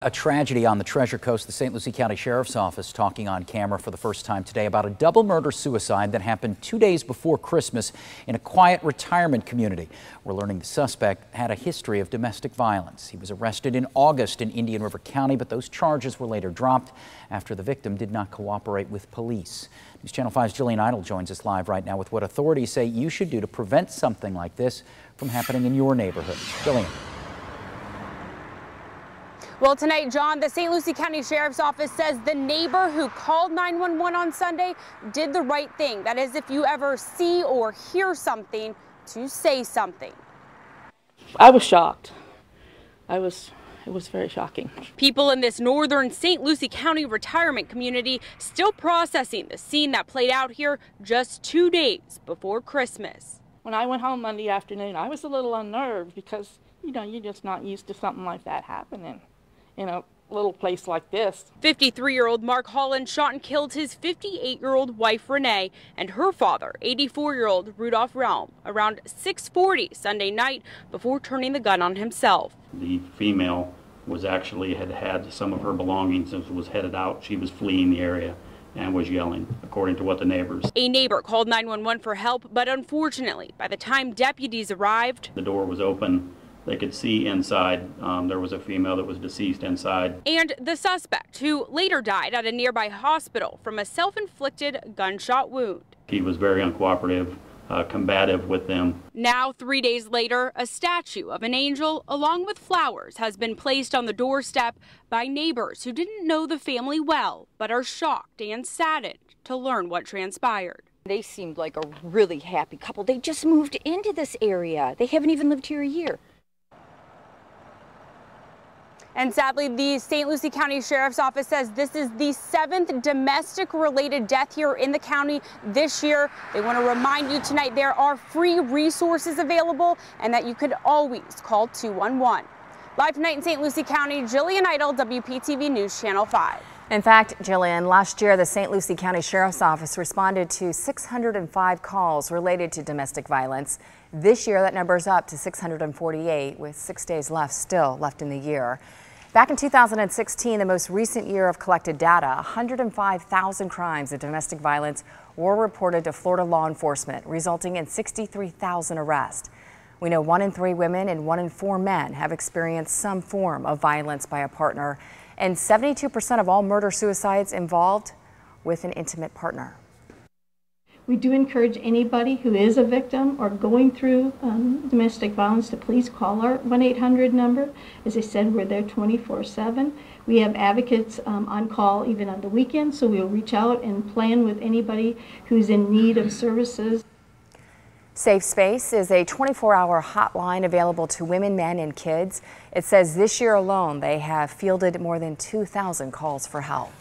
A tragedy on the Treasure Coast. The St. Lucie County Sheriff's Office talking on camera for the first time today about a double murder-suicide that happened 2 days before Christmas in a quiet retirement community. We're learning the suspect had a history of domestic violence. He was arrested in August in Indian River County, but those charges were later dropped after the victim did not cooperate with police. News Channel 5's Jillian Idle joins us live right now with what authorities say you should do to prevent something like this from happening in your neighborhood. Jillian. Well, tonight, John, the St. Lucie County Sheriff's Office says the neighbor who called 911 on Sunday did the right thing. That is, if you ever see or hear something, to say something. I was shocked. It was very shocking. People in this northern St. Lucie County retirement community still processing the scene that played out here just 2 days before Christmas. When I went home Monday afternoon, I was a little unnerved because, you know, you're just not used to something like that happening in a little place like this. 53-year-old Mark Holland shot and killed his 58-year-old wife Renee and her father, 84-year-old Rudolph Realm, around 6:40 Sunday night before turning the gun on himself. The female had some of her belongings and was headed out. She was fleeing the area and was yelling, according to what the neighbors. A neighbor called 911 for help, but unfortunately, by the time deputies arrived, the door was open. They could see inside. There was a female that was deceased inside. And the suspect, who later died at a nearby hospital from a self-inflicted gunshot wound. He was very uncooperative, combative with them. Now, 3 days later, a statue of an angel along with flowers has been placed on the doorstep by neighbors who didn't know the family well, but are shocked and saddened to learn what transpired. They seemed like a really happy couple. They just moved into this area. They haven't even lived here a year. And sadly, the St. Lucie County Sheriff's Office says this is the 7th domestic-related death here in the county this year. They want to remind you tonight there are free resources available and that you could always call 211. Live tonight in St. Lucie County, Jillian Idle, WPTV News Channel 5. In fact, Jillian, last year the St. Lucie County Sheriff's Office responded to 605 calls related to domestic violence. This year that number's up to 648 with 6 days still left in the year. Back in 2016, the most recent year of collected data, 105,000 crimes of domestic violence were reported to Florida law enforcement, resulting in 63,000 arrests. We know 1 in 3 women and 1 in 4 men have experienced some form of violence by a partner, and 72% of all murder-suicides involved with an intimate partner. We do encourage anybody who is a victim or going through domestic violence to please call our 1-800 number. As I said, we're there 24/7. We have advocates on call even on the weekends, so we'll reach out and plan with anybody who's in need of services. Safe Space is a 24-hour hotline available to women, men, and kids. It says this year alone they have fielded more than 2,000 calls for help.